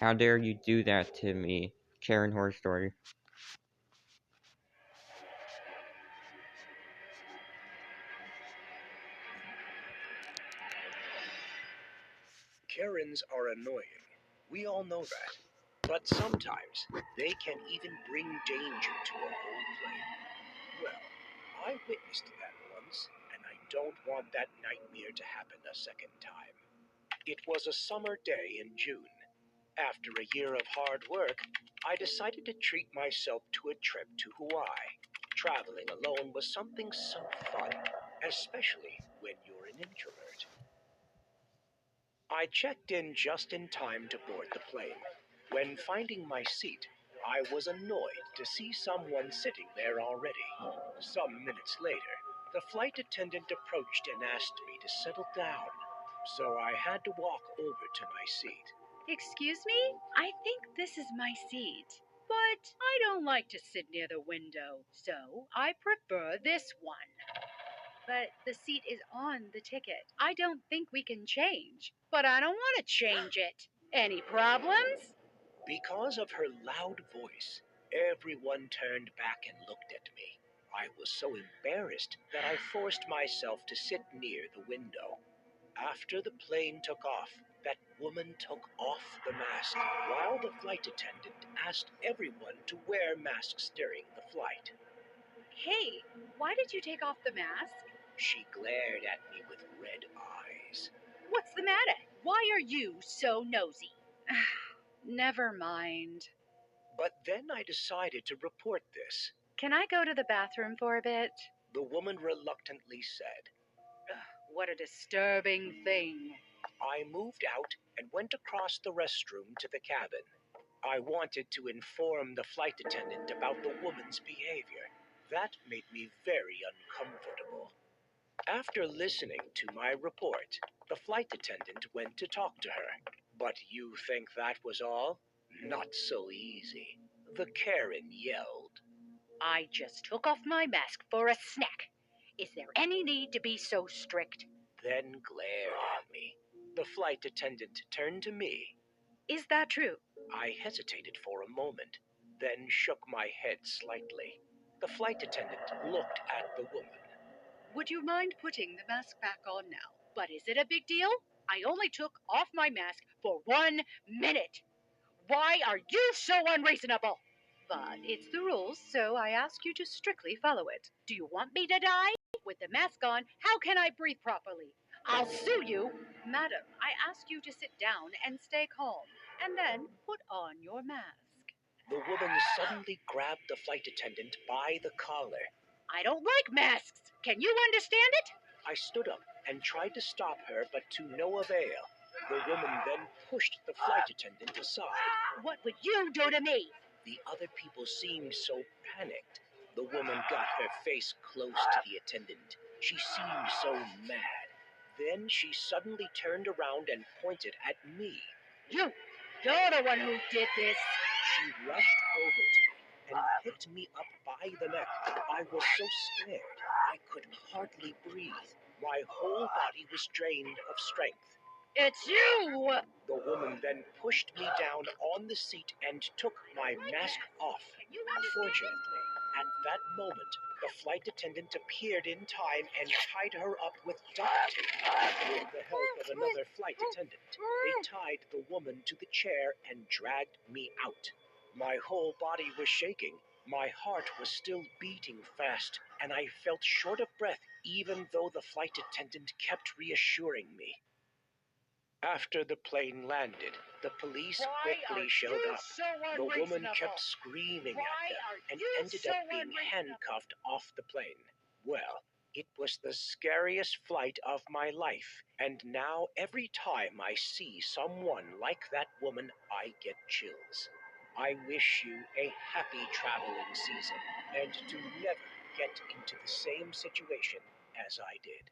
How dare you do that to me? Karen Horror Story. Karens are annoying. We all know that. But sometimes they can even bring danger to a whole plane. Well, I witnessed that once, and I don't want that nightmare to happen a second time. It was a summer day in June. After a year of hard work, I decided to treat myself to a trip to Hawaii. Traveling alone was something so fun, especially when you're an introvert. I checked in just in time to board the plane. When finding my seat, I was annoyed to see someone sitting there already. Some minutes later, the flight attendant approached and asked me to settle down, so I had to walk over to my seat. Excuse me? I think this is my seat. But I don't like to sit near the window, so I prefer this one. But the seat is on the ticket. I don't think we can change. But I don't want to change it. Any problems? Because of her loud voice, everyone turned back and looked at me. I was so embarrassed that I forced myself to sit near the window. After the plane took off, that woman took off the mask while the flight attendant asked everyone to wear masks during the flight. Hey, why did you take off the mask? She glared at me with red eyes. What's the matter? Why are you so nosy? Never mind. But then I decided to report this. Can I go to the bathroom for a bit? The woman reluctantly said. What a disturbing thing. I moved out and went across the restroom to the cabin. I wanted to inform the flight attendant about the woman's behavior. That made me very uncomfortable. After listening to my report, the flight attendant went to talk to her. But you think that was all? Not so easy. The Karen yelled. I just took off my mask for a snack. Is there any need to be so strict? Then glared at me. The flight attendant turned to me. Is that true? I hesitated for a moment, then shook my head slightly. The flight attendant looked at the woman. Would you mind putting the mask back on now? But is it a big deal? I only took off my mask for 1 minute. Why are you so unreasonable? But it's the rules, so I ask you to strictly follow it. Do you want me to die? With the mask on, how can I breathe properly? I'll sue you. Madam, I ask you to sit down and stay calm, and then put on your mask. The woman suddenly grabbed the flight attendant by the collar. I don't like masks. Can you understand it? I stood up and tried to stop her, but to no avail. The woman then pushed the flight attendant aside. What would you do to me? The other people seemed so panicked. The woman got her face close to the attendant. She seemed so mad. Then she suddenly turned around and pointed at me. You're the one who did this. She rushed over to me and picked me up by the neck. I was so scared, I could hardly breathe. My whole body was drained of strength. It's you! The woman then pushed me down on the seat and took my mask off. Fortunately, at that moment, the flight attendant appeared in time and tied her up with duct tape. With the help of another flight attendant, they tied the woman to the chair and dragged me out. My whole body was shaking. My heart was still beating fast, and I felt short of breath even though the flight attendant kept reassuring me. After the plane landed, the police quickly showed up. The woman kept screaming at them and ended up being handcuffed off the plane. Well, it was the scariest flight of my life, and now every time I see someone like that woman, I get chills. I wish you a happy traveling season and to never get into the same situation as I did.